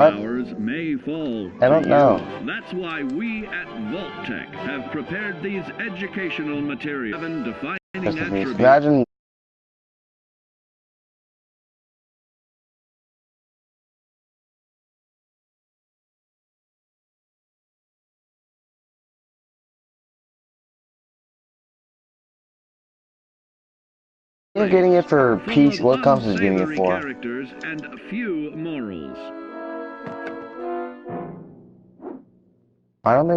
What? Hours may fall I don't to know. you. That's why we at Vault-Tec have prepared these educational materials. 7 defining attributes. Imagine. You're getting it for PC. What comes is getting it for? Characters and few morals. Why don't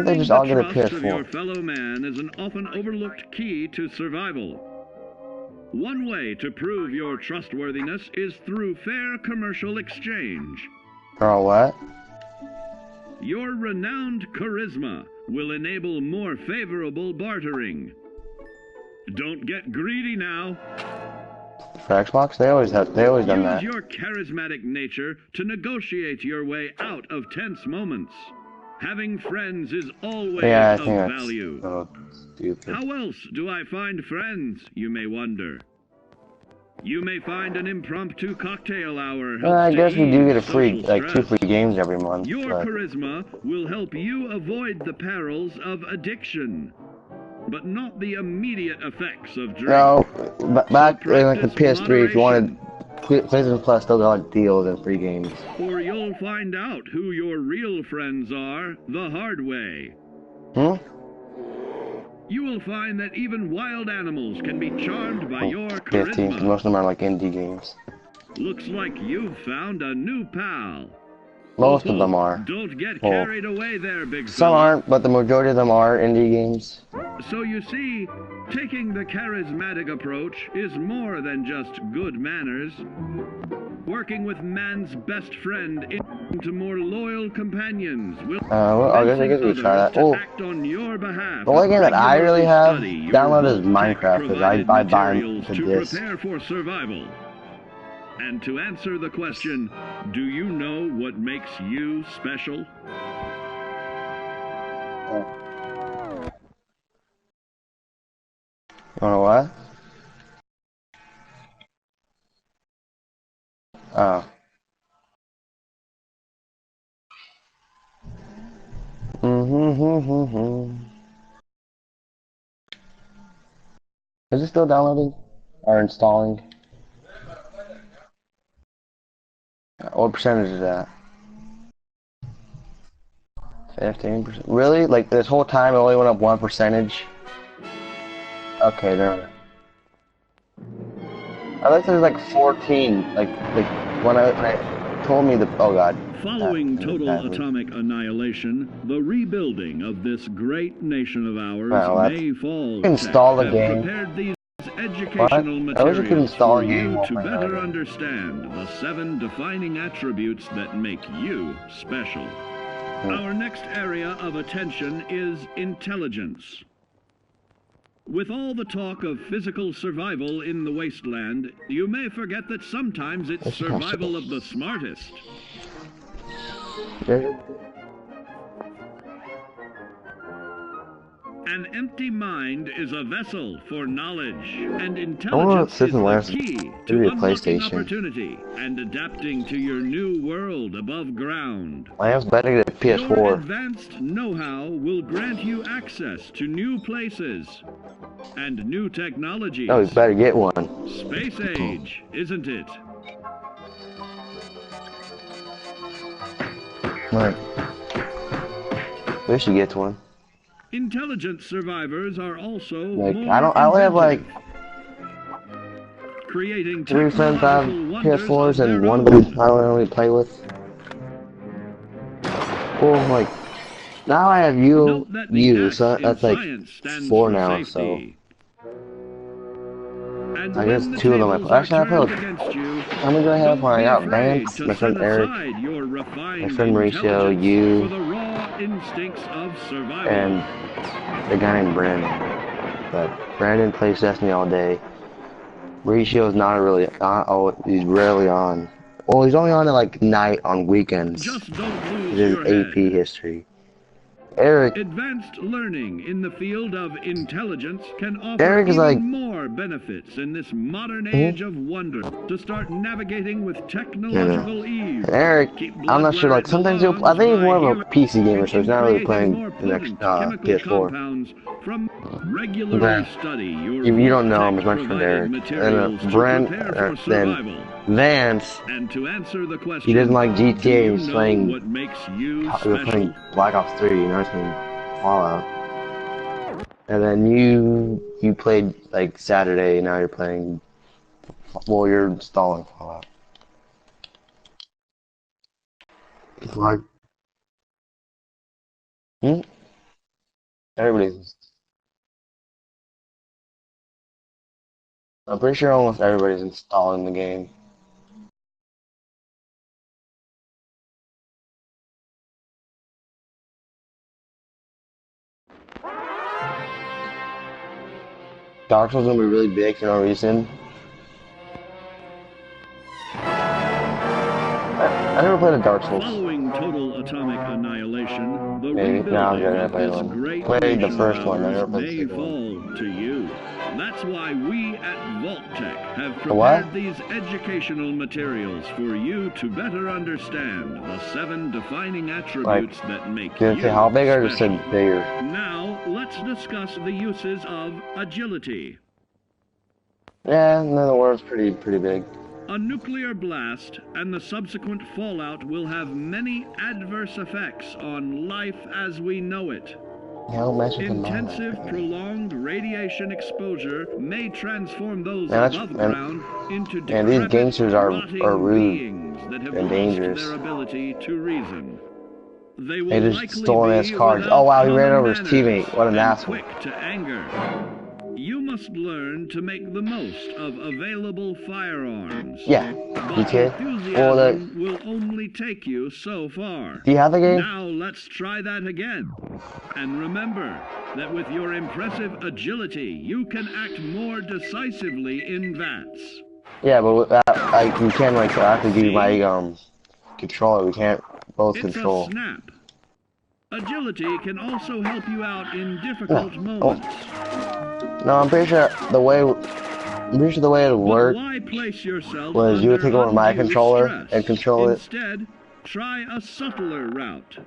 they just all get a Trust of your PS4? fellow man is an often overlooked key to survival. One way to prove your trustworthiness is through fair commercial exchange. Girl, what? Your renowned charisma will enable more favorable bartering. Don't get greedy now. For Xbox, they always done that. Use your charismatic nature to negotiate your way out of tense moments. Having friends is always of value. So stupid. How else do I find friends, you may wonder? You may find an impromptu cocktail hour. I guess we do get a free, like 2 free games every month. Your charisma will help you avoid the perils of addiction, but not the immediate effects of drink. No, back in like the PS3, if you wanted PlayStation Plus, still got deals and free games. Or you'll find out who your real friends are the hard way. You will find that even wild animals can be charmed by your 15, charisma. most of them are like indie games. Looks like you've found a new pal. Most of them are. Don't get carried away there, big Some fella. aren't, but the majority of them are indie games. So you see, taking the charismatic approach is more than just good manners. Working with man's best friend into more loyal companions will I guess we try that. to act on your behalf. The only game that I really have Study your downloaded is Minecraft, because I buy materials the to disc. prepare for survival. And to answer the question, do you know what makes you special? You wanna what? Oh. Is it still downloading? Or installing? What percentage is that? 15%. Really? Like this whole time it only went up 1%? Okay, there. I thought it was like 14. Like when I told me the god. Following total atomic annihilation, the rebuilding of this great nation of ours may fall. Install the game. Prepared these educational I wish you could install for a game. you to better understand the 7 defining attributes that make you special. Our next area of attention is intelligence. With all the talk of physical survival in the wasteland, you may forget that sometimes it's survival of the smartest. An empty mind is a vessel for knowledge, and intelligence is the key to unlocking opportunity and adapting to your new world above ground. I was better to get a PS4. Your advanced know-how will grant you access to new places and new technologies. Oh, we better get one. Space age, isn't it? Right. We should get one. Intelligent survivors are also like more I only have like creating 3 friends that have PS4s and one of them I don't really play with. Well, like now I have you, so that's like 4 now. So I guess 2 of them I play. Actually, I play with. How many do I have when I got Vance, my friend Eric, my friend Mauricio, you, and the guy named Brandon. But Brandon plays Destiny all day. Mauricio is not really on. He's rarely on. Well, he's only on at like night on weekends. His AP history. Eric. Advanced learning in the field of intelligence can offer Eric is even like more benefits in this modern age of wonder. To start nativing with I know. technological ease. And Eric, Keep I'm blood not sure. where Like it sometimes I belongs think he's by more of a healing PC gamer, so he's and not really creating playing more the next potent chemical PS4. compounds from regularly Brent, study your you don't know him Vault-Tec as much from provided Eric. materials And to Brent, prepare for then survival. Vance, And to answer the question, he doesn't like do GTA. you He's know playing, what makes you he was playing special? Black Ops 3. You know, he's playing Fallout. And then you played like Saturday. Now you're playing. Well, you're installing Fallout. It's like, hmm? Everybody's. I'm pretty sure almost everybody's installing the game. Dark Souls gonna be really big for no reason. I never played a Dark Souls. Following total atomic annihilation, the Maybe. No, I'm rebuilding joking. I of played this one. great Played the nation of first one. I ours never played the may second one. fall to you. That's why we at Vault-Tec have The what? prepared these educational materials for you to better understand the 7 defining attributes that make Did you it say how big or just special. said bigger? Now, let's discuss the uses of agility. Yeah, no, the word's pretty big. A nuclear blast and the subsequent fallout will have many adverse effects on life as we know it. Yeah, don't mess with the Intensive, mind. prolonged radiation exposure may transform those Yeah, that's- above and- ground into and these decrepit, gangsters are rotting rude beings that have and lost dangerous. their ability to reason. They will They just likely stolen his be cards. without Oh wow, he ran common over his manners teammate. What an and asshole. quick to anger. You must learn to make the most of available firearms. Yeah, But you kid. enthusiasm Well, will only take you so far. do you have the game? Now let's try that again. And remember that with your impressive agility, you can act more decisively in VATS. Yeah, but with that, we can't like. I have to give you my controller. We can't both It's control. a snap. Agility can also help you out in difficult Oh. moments. No, I'm pretty sure the way it But worked why place yourself was you would under take over my undue controller stress? and control it. Instead, try a subtler route.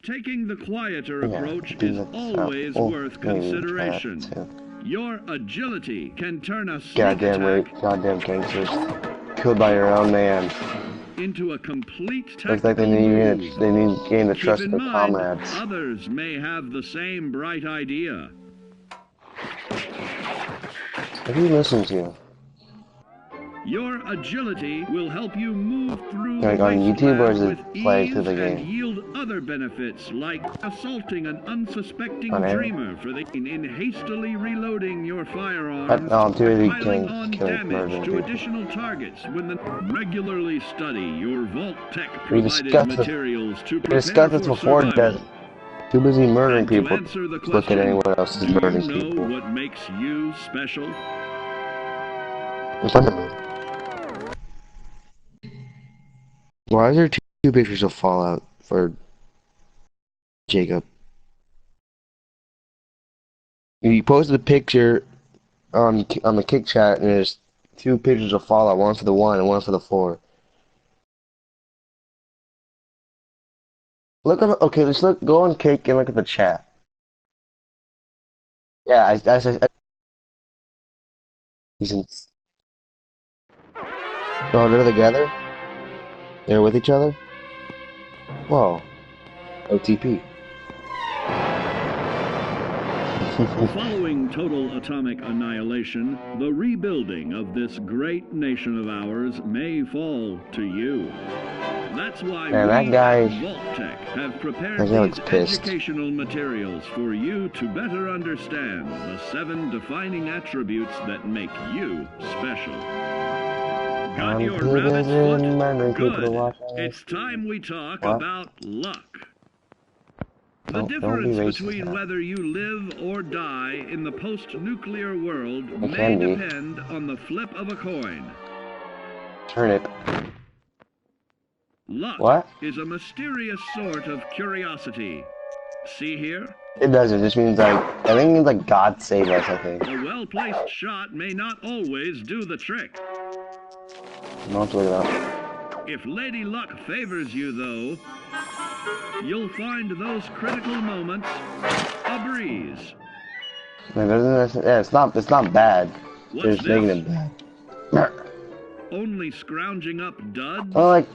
Taking the quieter Yeah, approach do is that stuff. always Oh, worth maybe try that consideration. too. Your agility can turn a sneak Goddamn attack rape, goddamn gangsters. Killed by your own man. into a complete Looks like tactical they move. need to gain the Keep trust in of their mind, comrades. others may have the same bright idea. What do you listen to? Your agility will help you move through Like the on YouTube, or is wasteland it with play ease through the and game? yield other benefits like assaulting an unsuspecting On air? dreamer in hastily reloading your firearms, I'm too busy piling on killing damage murdering to people. additional targets when the regularly study your Vault-Tec We provided discussed this- materials to We prepare discussed for this before, survival. Des. Too busy murdering And to people. answer the Look at question, anyone else do is murdering you know people. what makes you special? Why is there two pictures of Fallout for Jacob? You posted a picture on the Kick chat, and there's two pictures of Fallout. One for the 1 and one for the 4. Look at okay. Let's go on Kick and look at the chat. Yeah, he's in. Oh, they're together. They're with each other. Whoa. OTP. Following total atomic annihilation, the rebuilding of this great nation of ours may fall to you. That's why Man, that we guy- at Vault-Tec have prepared That guy looks these pissed. educational materials for you to better understand the 7 defining attributes that make you special. Got I'm your too rabbit's busy foot? murdering people to Good. watch It's time we talk What? about luck. The Don't be difference racist between now. whether you live or die in the post-nuclear world may can be. depend on the flip of a coin. Turnip. Luck What? is a mysterious sort of curiosity. See here? It doesn't. It just means like I think it means like God save us. I think. A well-placed shot may not always do the trick. I'll have to look it up. If Lady Luck favors you, though, you'll find those critical moments a breeze. Yeah, it's not bad. What's They're just making it bad. Only scrounging up duds? Well, like,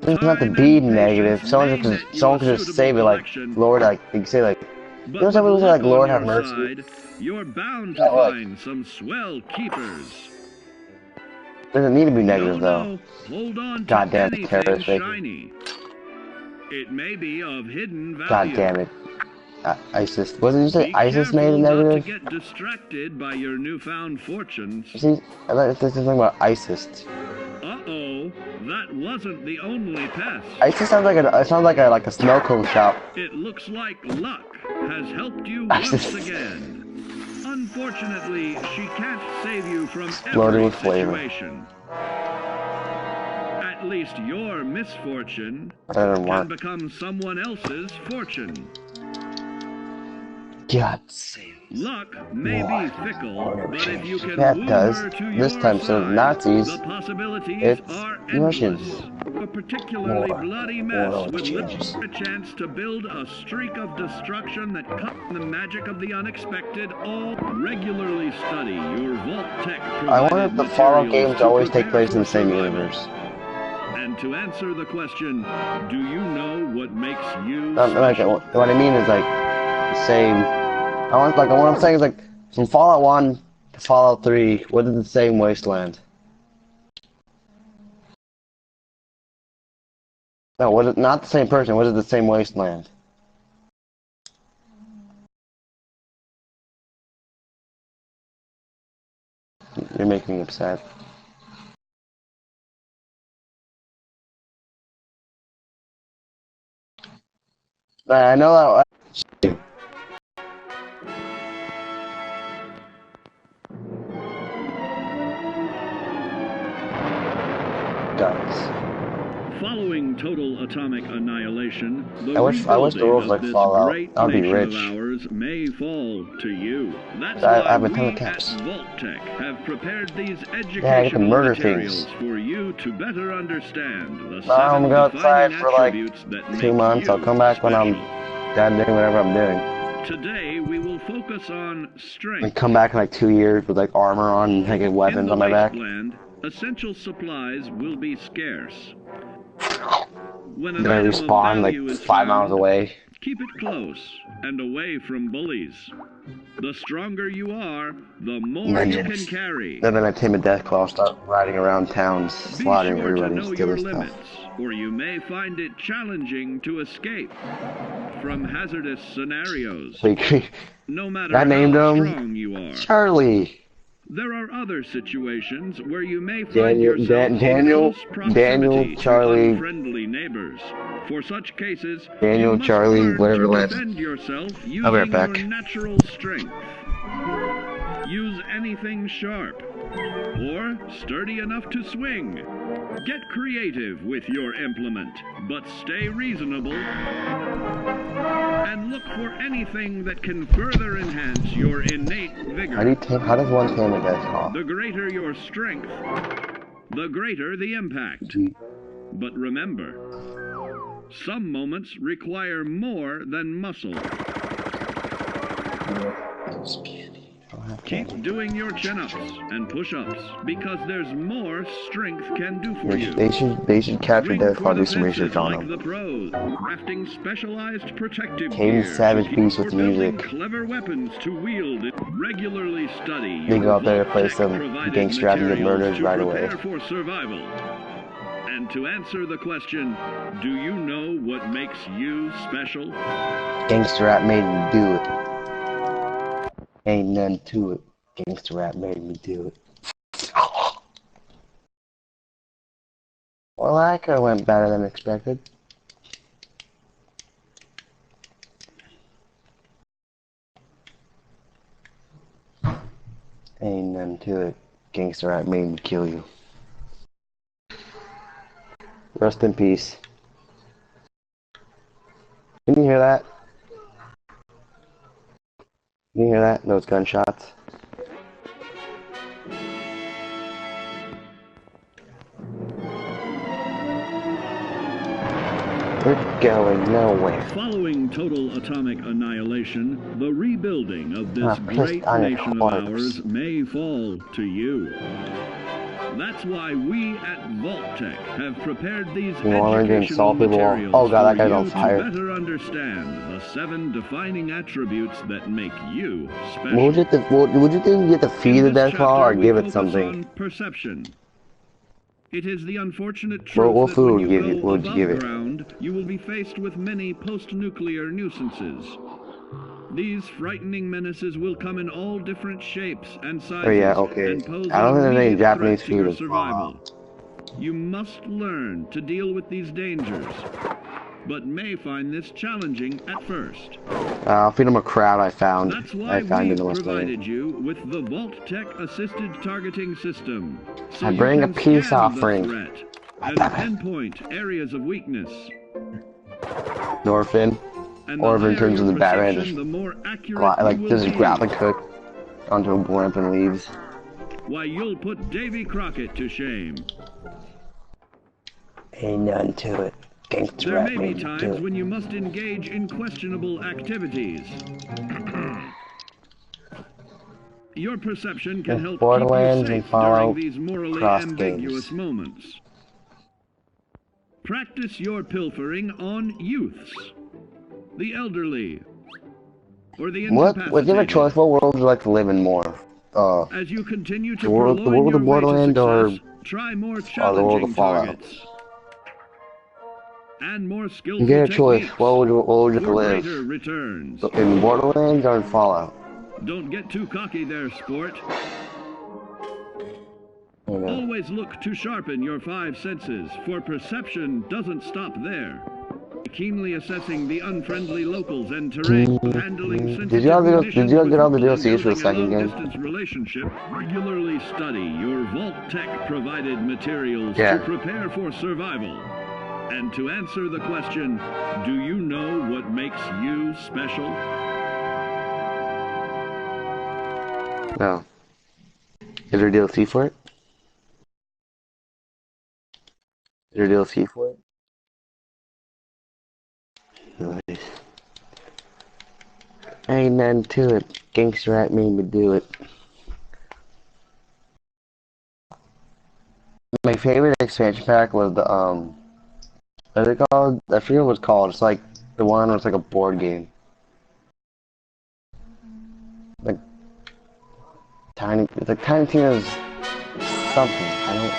it's not to be negative. Someone could just say it like, Lord, like, they could say like, you know, some people say like, Lord have mercy. Side, you're bound to find some swell keepers. Doesn't need to be negative though. Hold on to Goddamn anything terrorist shiny. It may be of hidden value. God damn it. ISIS. Wasn't you say ISIS made it Not negative? to get distracted by your newfound fortunes. See, I thought this is something about ISIS. Uh-oh, that wasn't the only pest. ISIS sounds like a snow cone shop. It looks like luck has helped you once again. Unfortunately, she can't save you from every situation. At least your misfortune can become someone else's fortune. God save. Luck may be fickle, but if you can that woo does. her to This your time, so side, Nazis, the possibilities it's are endless. Russians. A particularly bloody mess would changes. lift a chance to build a streak of destruction that cut the magic of the unexpected. All regularly study your Vault Tech. I wonder if the Fallout games always take place in the same universe. And to answer the question, do you know what makes you Like, special? what I mean is like the same. What I'm saying is like from Fallout 1 to Fallout 3, what is the same wasteland? No, was it not the same person? Was it the same wasteland? You're making me upset. I know that. Guns. Following total atomic annihilation, the I wish the world was like Fallout. I'd be rich. of ours may fall to you. That's I why have a we ton of at caps. Vault-Tech have prepared these I educational can murder materials things. for you to better understand the I'm gonna go seven outside defining for like attributes that 2 make months. you I'll come back when I'm special. done doing whatever I'm doing. Today we will focus on strength. And come back in like 2 years with like armor on and like weapons on my back. In the wasteland, essential supplies will be scarce. When an Then I item of respawn like value is 5 miles found, away. keep it close and away from bullies. The stronger you are, the more you can carry. Then I Tim and Deathclaw will start riding around town, Be slaughtering sure to everybody, know stealing your stuff. limits, or you may find it challenging to escape from hazardous scenarios. No matter I named how him strong you are. Charlie. There are other situations where you may find yourself Daniel, in close proximity Charlie, to unfriendly neighbors. For such cases, Daniel, you must Charlie, learn whatever to the last. defend yourself using I'll be right back. your natural strength. Use anything sharp or sturdy enough to swing. Get creative with your implement, but stay reasonable. And look for anything that can further enhance your innate vigor. How does one tame a Deathclaw? The greater your strength, the greater the impact. But remember, some moments require more than muscle. Keep doing your chin-ups and push-ups because there's more strength can do for you. They should capture Ring Deathclaw, for do the some research fences on like him. the pros, crafting specialized protective Caden gear, Savage Beast with the building music. clever weapons to wield. Regularly study. They go out there, Vault play Tech some provided gangster rap and get materials murdered to right away. prepare for survival. And to answer the question, do you know what makes you special? Gangster rap made me do it. Ain't nothing to it. Gangster rap made me do it. Well, that could have went better than expected. Ain't nothing to it. Gangster rap made me kill you. Rest in peace. Can you hear that? You hear that? Those gunshots? We're going nowhere. Following total atomic annihilation, the rebuilding of this Pissed great on your nation of corpse. ours may fall to you. That's why we at Vault-Tec have prepared these educational materials Oh god, that for guy's you on to fire. better understand the 7 defining attributes that make you special. What would you think? You get to feed the death claw or give it something? On perception. It is the unfortunate truth What that food when would you go you give above it? ground, you will be faced with many post-nuclear nuisances. These frightening menaces will come in all different shapes and sizes Oh yeah, okay. and pose I don't think an there's any immediate Japanese threat to your food in survival. You must learn to deal with these dangers, but may find this challenging at first. I'll feed him a crab I found. That's why in we've the West provided you with the Vault-Tec assisted targeting system. So I you bring a can peace scan offering. the threat and pinpoint areas of weakness. Orphan. And Orphan the turns higher into your Batman, perception, just the more accurate like you will just be. grab the cook onto a blimp and leaves. Why, you'll put Davy Crockett to shame. Ain't none to it. Gangster There rap may made be me do times it. when you must engage in questionable activities. Your perception can With help keep Borderlands you and safe Fallout during these morally cross ambiguous games. moments. Practice your pilfering on youths, the elderly, or the incapacitated. What give a choice? What world would you like to live in more? As you continue to the world prolong your of way to Borderlands success, try more the world challenging of Fallout? targets and more skillful You get a choice. techniques What would you for live? greater returns. In Borderlands or in Fallout? Don't get too cocky there, sport. You know. Always look to sharpen your 5 senses, for perception doesn't stop there. Keenly assessing the unfriendly locals and terrain, handling sensitive Did you all get all the munitions DLCs for the with second game? long-distance relationship. Regularly study your Vault-Tec provided materials Yeah. to prepare for survival. And to answer the question, do you know what makes you special? No. Is there DLC for it? Is there DLC for it? Nice. Ain't nothing to it. Gangster rap made me do it. My favorite expansion pack was the what's it called? I forget what it's called. It's like the one where it's like a board game. Like it's like Tiny Tina's something. I don't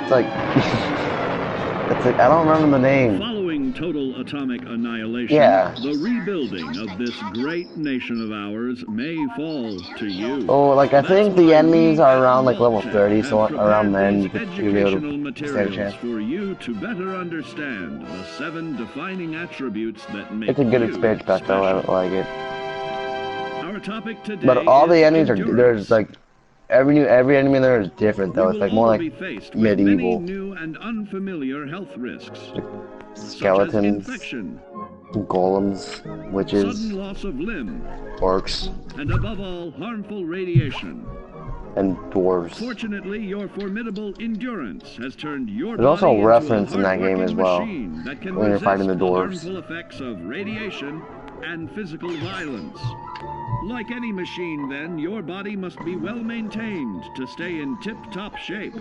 It's like it's like I don't remember the name. Following total atomic annihilation, Yeah. the rebuilding of this great nation of ours may fall to you. Oh, like I think the enemies are around like level 30, so have around then prepared you'll be able educational to stand a materials chance. for you to better understand the 7 defining attributes that make It's a good you expansion pack though. I don't special. like it. Our topic today But all the is enemies are endurance. there's like every enemy there is different though. We It's will like more all like be faced with many medieval new and unfamiliar health risks, such as skeletons, infection, golems, witches, sudden loss of limb, orcs, and above all, harmful radiation. and dwarves. Fortunately, your formidable endurance has turned your There's also body into reference a in that game hard-working as well, machine that can when you're fighting resist the dwarves. harmful effects of radiation and physical violence. Like any machine, then, your body must be well maintained to stay in tip-top shape.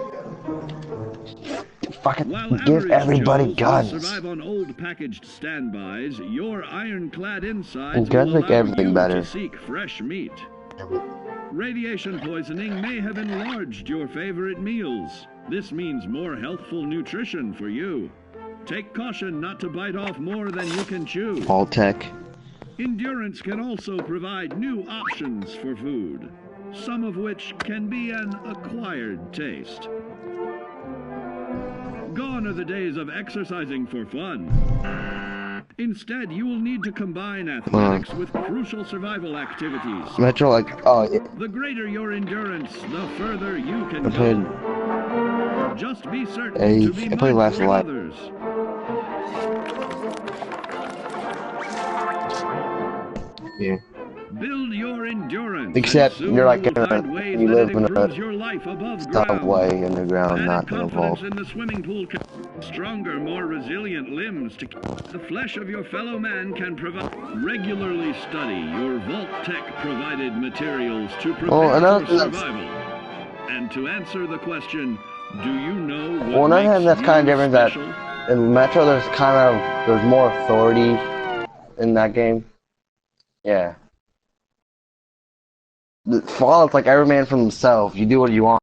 Fucking While give average everybody Joes will guns. survive on old packaged standbys, your ironclad insides And guns will make allow everything you better. to seek fresh meat. Radiation poisoning may have enlarged your favorite meals. This means more healthful nutrition for you. Take caution not to bite off more than you can chew. Vault-Tec. Endurance can also provide new options for food, some of which can be an acquired taste. Gone are the days of exercising for fun. Instead, you will need to combine athletics with crucial survival activities. Metro like The greater your endurance, the further you can I played go. Just be certain I to be played last mindful of life. others. Yeah. Build your endurance. Except and soon you're like you will find ways you that live it in improves a your life above subway ground. underground, Added not in a vault. confidence in the swimming pool can stronger, more resilient limbs to keep the flesh of your fellow man can provide. Regularly study your Vault Tech provided materials to prepare for survival. And to answer the question, do you know what Another makes thing that's kind of you different special? that in Metro there's more authority in that game. Yeah. The Fallout's like every man for himself. You do what you want.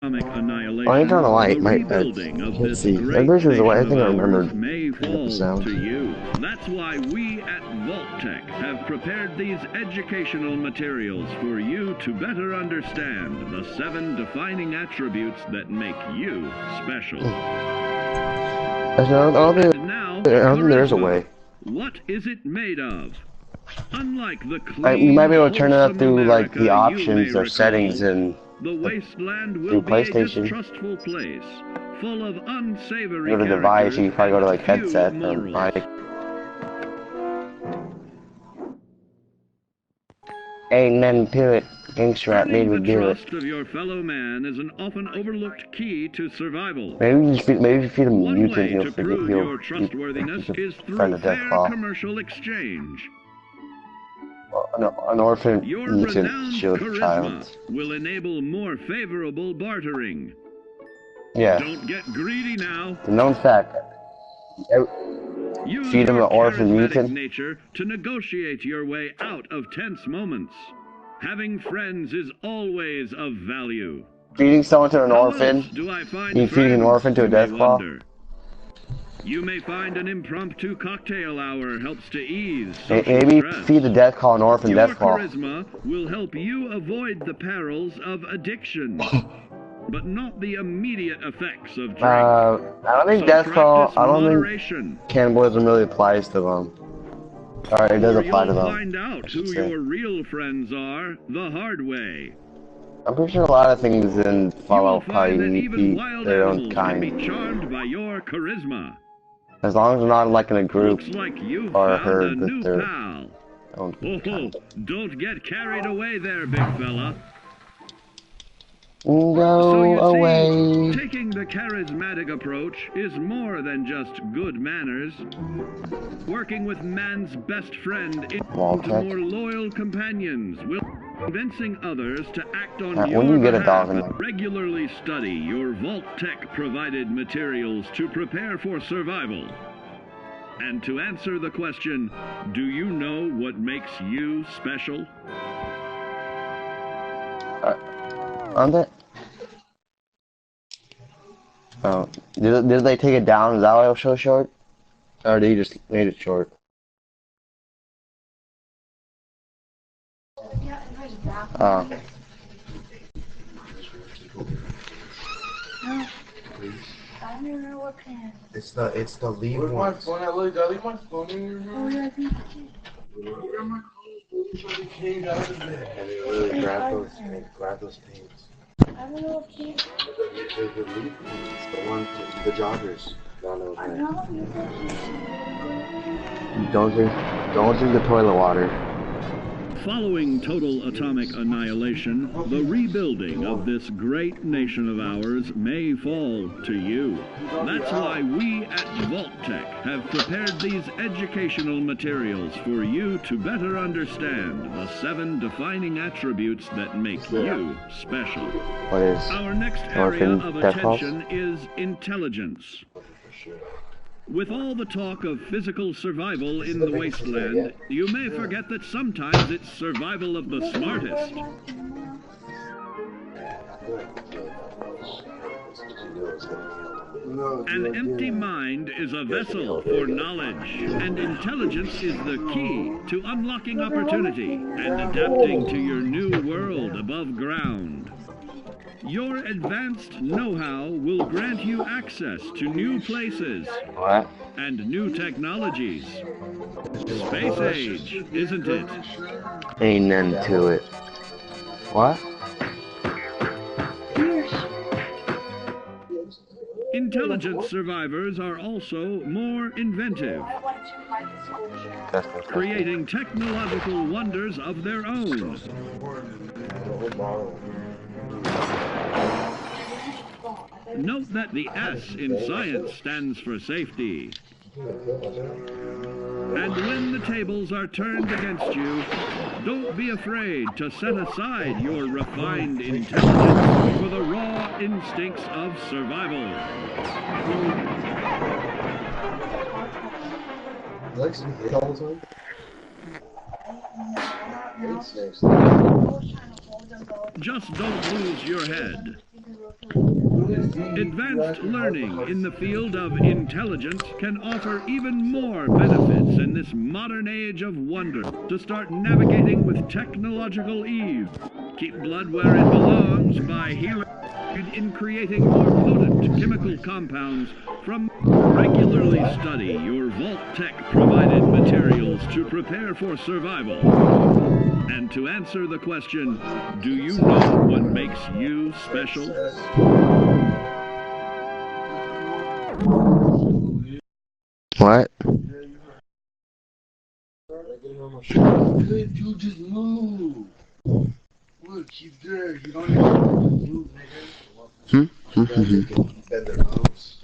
Annihilation, Oh, I turn the light. the rebuilding of Can't this see. great Everybody says the light. I nation think I of remember ours may fall the sound. to you. That's why we at Vault-Tec have prepared these educational materials for you to better understand the 7 defining attributes that make you special. I don't think Now, there is a charisma. way. What is it made of? Unlike the clean, You might be able to turn it up wholesome through like America the you options may or settings recall, and the wasteland through will be a PlayStation. distrustful place, full of unsavory go to device. You characters probably go to and like few headset or morals. mic. Ain't nothing to it. Gangster rap made Earning me the do it. trust of your fellow man is an often overlooked key to survival. Maybe if you feed him One mutant, way he'll to forget. prove He'll your trustworthiness is find through a death fair claw. commercial exchange. An orphan Your mutant renowned shield charisma child. will enable more favorable bartering. Yeah. Don't get greedy now. The known fact. Use Feed him your an orphan charismatic mutant. nature to negotiate your way out of tense moments. Having friends is always of value. Feeding someone to an How orphan. else do I find You feeding an friends, orphan to a you may death claw. wonder? You may find an impromptu cocktail hour helps to ease Maybe stress. feed the death claw an orphan Your death claw. charisma will help you avoid the perils of addiction, but not the immediate effects of drink. I don't think So death claw. practice I don't moderation. think cannibalism really applies to them. Alright, it does Or apply to you'll them. find out who say. your real friends are the hard way. I'm pretty sure a lot of things in You will Fallout find that probably even eat wild their own animals can be kind. charmed by your charisma. As long as they're not like in a group Looks like you've or a found a herd that new they're pal. own Oh, kind. don't get carried away there, big fella. Go So you away. see, taking the charismatic approach is more than just good manners. Working with man's best friend into Vault-Tec. more loyal companions will convincing others to act on When your you get a behalf. dog in Regularly study your Vault-Tec provided materials to prepare for survival. And to answer the question, do you know what makes you special? On that? Oh, did they take it down? Is that why it was so short? Or did he just made it short? Oh. I don't even know what pen. It's the lead Where's my ones. phone? I leave my phone in your room. Oh, yeah, I think Came out of there. And they really grab those paints. I don't know what pen. The lead ones, the joggers. No, I know you Don't drink the toilet water. Following total atomic annihilation, the rebuilding of this great nation of ours may fall to you. That's why we at Vault-Tec have prepared these educational materials for you to better understand the 7 defining attributes that make you special. What is Our next area orphan of death claws? attention is intelligence. With all the talk of physical survival in the wasteland, you may forget that sometimes it's survival of the smartest. An empty mind is a vessel for knowledge, and intelligence is the key to unlocking opportunity and adapting to your new world above ground. Your advanced know-how will grant you access to new places What? and new technologies. Space age, isn't it? Ain't none to it. What? Intelligent survivors are also more inventive, That's disgusting. creating technological wonders of their own. Note that the S in science stands for safety. And when the tables are turned against you, don't be afraid to set aside your refined intelligence for the raw instincts of survival. Like snakes all the time? Hate snakes. Just don't lose your head. Advanced learning in the field of intelligence can offer even more benefits in this modern age of wonder. To start navigating with technological ease, keep blood where it belongs by healing in creating more potent chemical compounds from. Regularly study your Vault-Tec provided materials to prepare for survival. And to answer the question, do you know what makes you special? What? Good, you just move. Look, he's there. You don't even move, nigga. Bend their nose.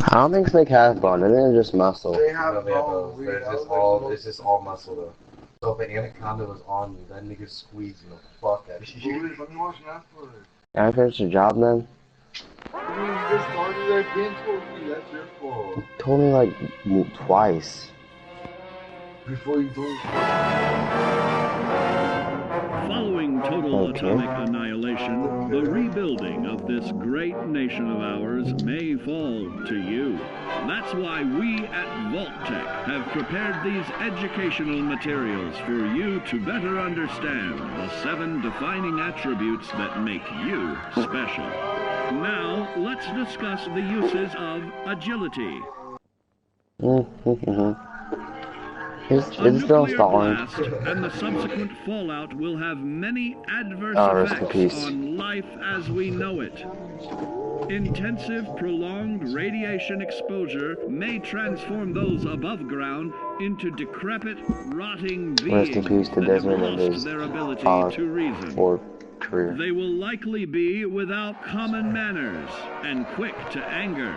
I don't think snake has bone. I think it's just muscle. They have No, they have bones. those. It's just all muscle though. So if an anaconda was on you, that nigga squeezing the fuck out of you. Let me watch that for it. Can I finish the job then? You just started again, told me that's your fault. You told me like twice. Before you do it. Following total Okay. atomic annihilation, the rebuilding of this great nation of ours may fall to you. That's why we at Vault-Tec have prepared these educational materials for you to better understand the 7 defining attributes that make you special. Now, let's discuss the uses of agility. It's A still nuclear installing. blast and the subsequent fallout will have many adverse Rest in effects peace. on life as we know it. Intensive, prolonged radiation exposure may transform those above ground into decrepit, rotting Rest in beings peace to that have Desmond and lost his their ability to reason. or career. They will likely be without common manners and quick to anger.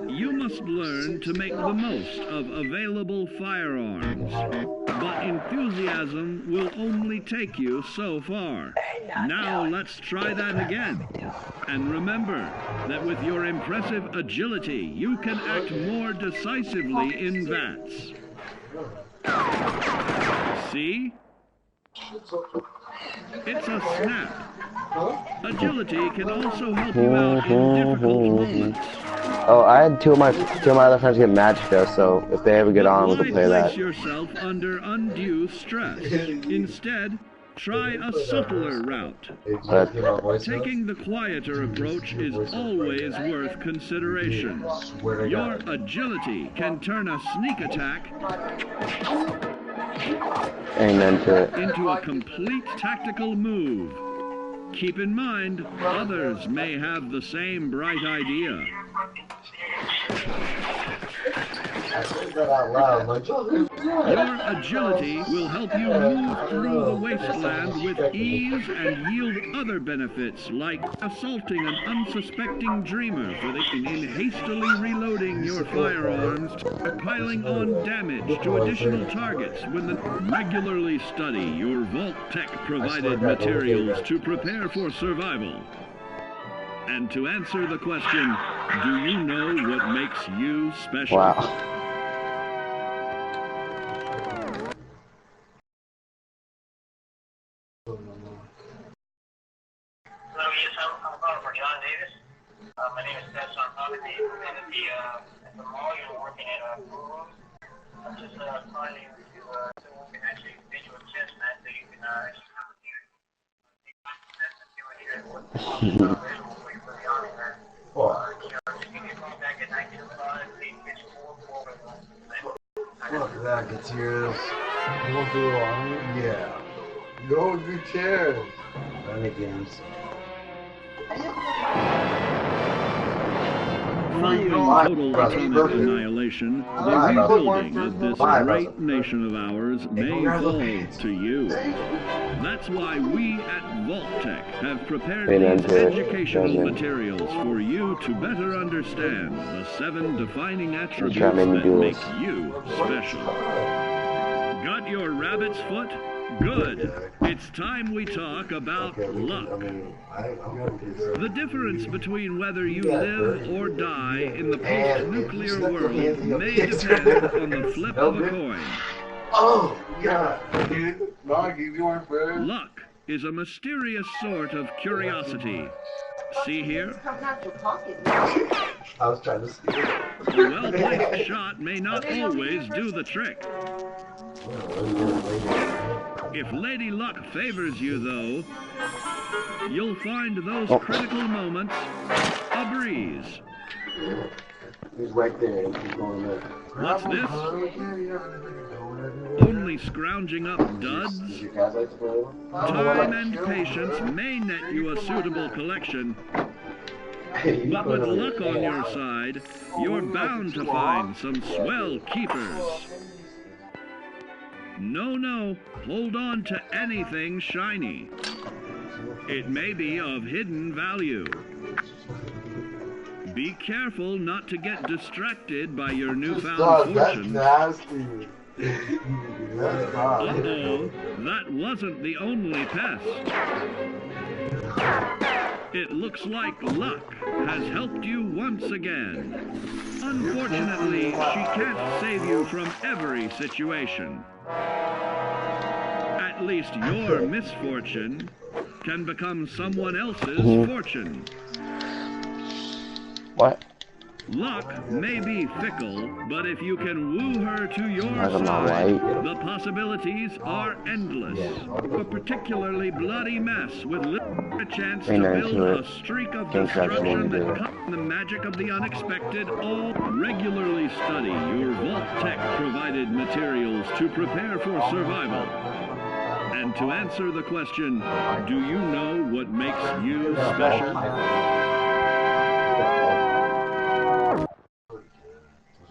You must learn to make the most of available firearms, but enthusiasm will only take you so far. Now let's try that again. And remember that with your impressive agility, you can act more decisively in VATS. See? It's a snap. Agility can also help you out in difficult moments. Oh, I had two of my other friends get matched though, so if they ever get on, we Why can play place that. yourself under undue stress? Instead, try a subtler route. But Taking the quieter approach is always worth consideration. Your agility can turn a sneak attack amen to it. into a complete tactical move. Keep in mind, others may have the same bright idea. I said that out loud, like, Your agility will help you move through the wasteland with ease and yield other benefits like assaulting an unsuspecting dreamer in hastily reloading your firearms or piling on damage to additional targets when regularly study your Vault-Tec provided materials to prepare for survival. And to answer the question, do you know what makes you special? Wow. Fuck that, get tears. You want to do it on me? Yeah. Go, good chairs. Any games. Following total atomic annihilation, the rebuilding of this great nation of ours may fall to you. That's why we at Vault-Tec have prepared these educational materials for you to better understand the 7 defining attributes that make you special. Got your rabbit's foot? Good. It's time we talk about luck. The difference between whether you live or die in the post-nuclear world may depend on the flip of a coin. Oh, God. Dude, no, I give you one first. Luck is a mysterious sort of curiosity. See here? I was trying to steal it. A well-placed shot may not always do the trick. If Lady Luck favors you, though, you'll find those critical moments a breeze. He's right there. He's going there. What's this? Only scrounging up duds? Time and patience may net you a suitable collection. But with luck on your side, you're bound to find some swell keepers. No, hold on to anything shiny. It may be of hidden value. Be careful not to get distracted by your newfound fortune. That's nasty. Uh-oh, that wasn't the only pest. It looks like luck has helped you once again. Unfortunately, she can't save you from every situation. At least your misfortune can become someone else's fortune. What? Luck may be fickle, but if you can woo her to your side, the possibilities are endless. A particularly bloody mess with a chance to build a streak of destruction that cuts the magic of the unexpected. All regularly study your Vault-Tec provided materials to prepare for survival. And to answer the question, do you know what makes you special?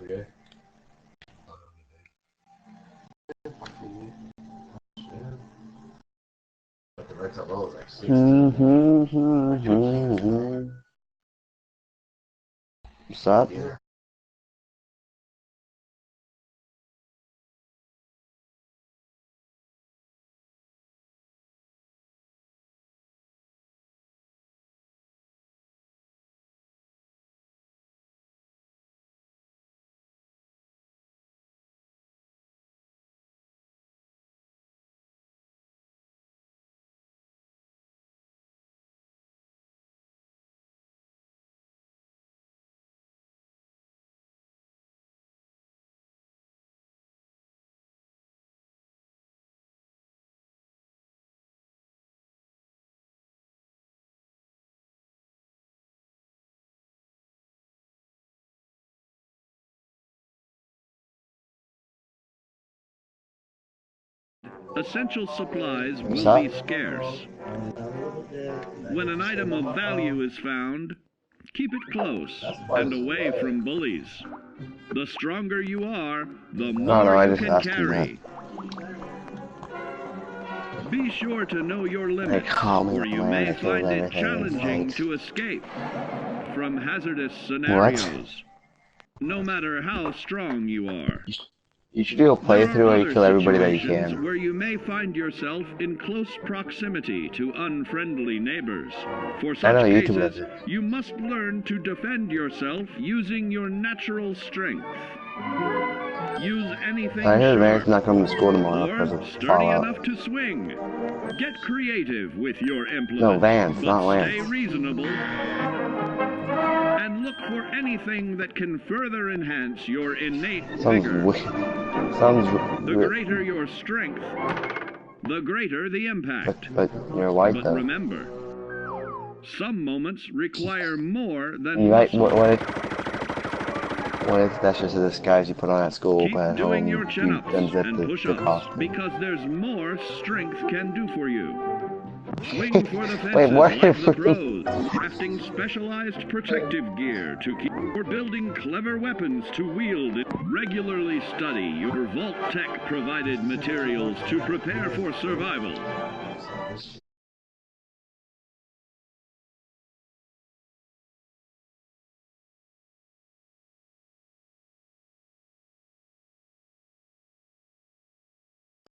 Okay. But the Red Sox roll is like 60. What's up? Yeah. Essential supplies will be scarce. When an item of value is found, keep it close and away from bullies. The stronger you are, the more you can carry. Be sure to know your limits, or you may find it challenging to escape from hazardous scenarios, no matter how strong you are. You should do a playthrough where you kill everybody that you can. Where you may find yourself in close proximity to unfriendly neighbors. For such cases, you must learn to defend yourself using your natural strength. Use anything I hear sharp Van's not coming to school tomorrow because or of sturdy Fallout. enough to swing. Get creative with your implement, No, Vance, but not stay Lance. reasonable. And look for anything that can further enhance your innate vigor. The greater your strength, the greater the impact. But you're white But though. remember, some moments require more than You right? muscle. What if that's just a disguise you put on at school, Keep but at doing home your you chin-ups unzip and the push-ups, costume? because there's more strength can do for you. Swing for the fences Wait, what? like the pros, crafting specialized protective gear to keep, or building clever weapons to wield. Regularly study your Vault Tech provided materials to prepare for survival.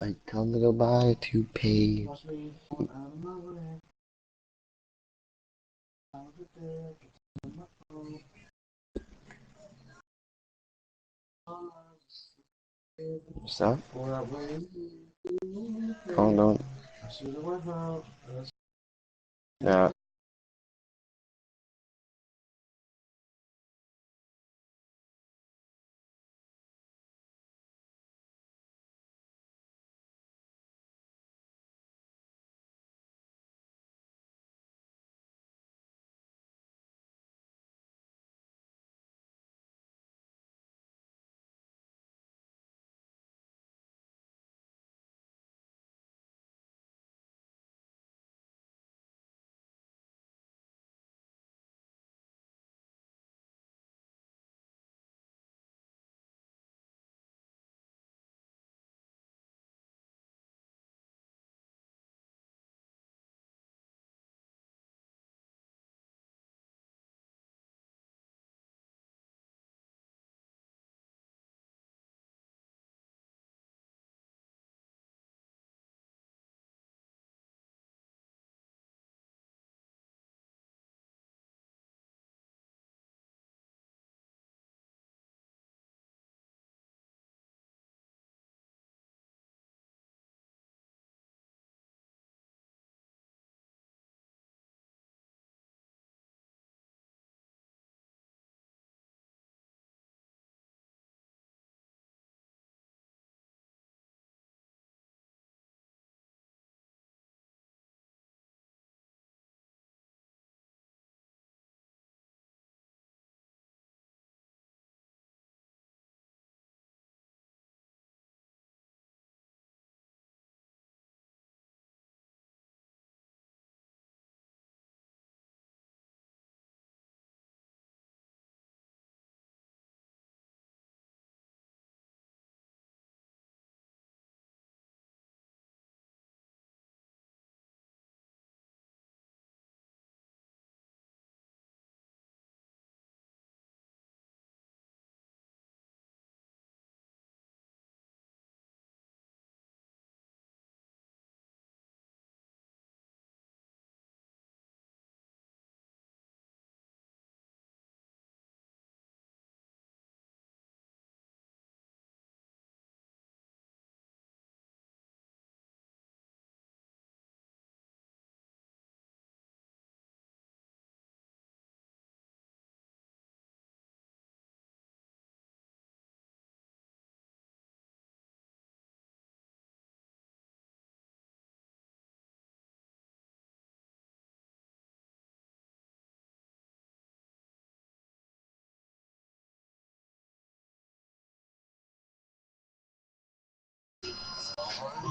I tell them to go buy a toupee. Stuff? Oh, don't. Yeah.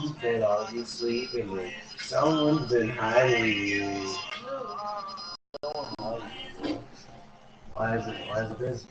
You said all you sleeping. Someone's been hiding you. Why is it busy?